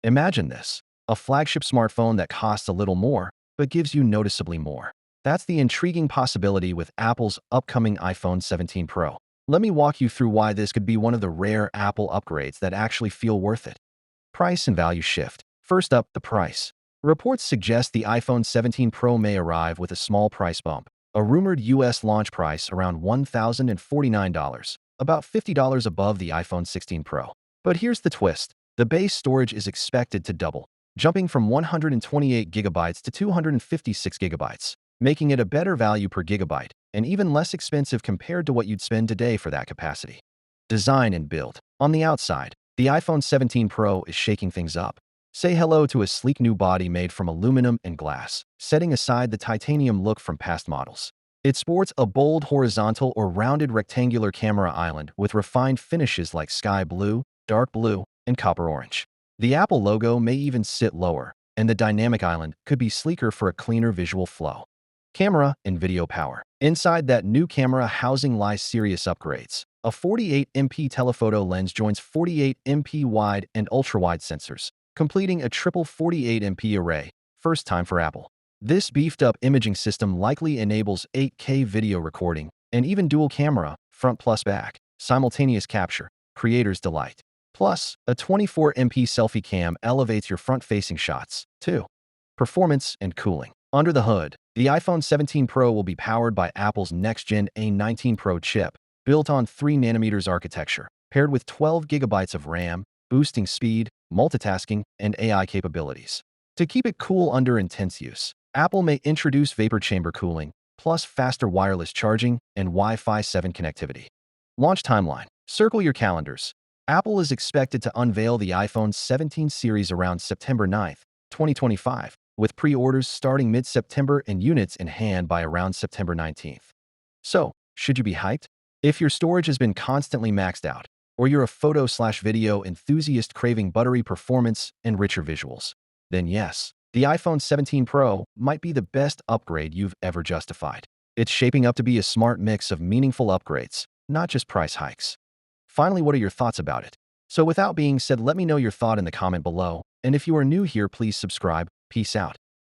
Imagine this, a flagship smartphone that costs a little more, but gives you noticeably more. That's the intriguing possibility with Apple's upcoming iPhone 17 Pro. Let me walk you through why this could be one of the rare Apple upgrades that actually feel worth it. Price and value shift. First up, the price. Reports suggest the iPhone 17 Pro may arrive with a small price bump, a rumored US launch price around $1,049, about $50 above the iPhone 16 Pro. But here's the twist. The base storage is expected to double, jumping from 128 gigabytes to 256 gigabytes, making it a better value per gigabyte and even less expensive compared to what you'd spend today for that capacity. Design and build. On the outside, the iPhone 17 Pro is shaking things up. Say hello to a sleek new body made from aluminum and glass, setting aside the titanium look from past models. It sports a bold horizontal or rounded rectangular camera island with refined finishes like sky blue, dark blue, and copper orange. The Apple logo may even sit lower, and the dynamic island could be sleeker for a cleaner visual flow. Camera and video power. Inside that new camera housing lies serious upgrades. A 48MP telephoto lens joins 48MP wide and ultra-wide sensors, completing a triple 48MP array, first time for Apple. This beefed-up imaging system likely enables 8K video recording and even dual camera, front plus back, simultaneous capture, creators delight. Plus, a 24MP selfie cam elevates your front-facing shots, too. Performance and cooling. Under the hood, the iPhone 17 Pro will be powered by Apple's next-gen A19 Pro chip, built on 3nm architecture, paired with 12 gigabytes of RAM, boosting speed, multitasking, and AI capabilities. To keep it cool under intense use, Apple may introduce vapor chamber cooling, plus faster wireless charging and Wi-Fi 7 connectivity. Launch timeline. Circle your calendars. Apple is expected to unveil the iPhone 17 series around September 9, 2025, with pre-orders starting mid-September and units in hand by around September 19th. So, should you be hyped? If your storage has been constantly maxed out, or you're a photo/video enthusiast craving buttery performance and richer visuals, then yes, the iPhone 17 Pro might be the best upgrade you've ever justified. It's shaping up to be a smart mix of meaningful upgrades, not just price hikes. Finally, what are your thoughts about it? So without being said, let me know your thought in the comment below, and if you are new here, please subscribe. Peace out.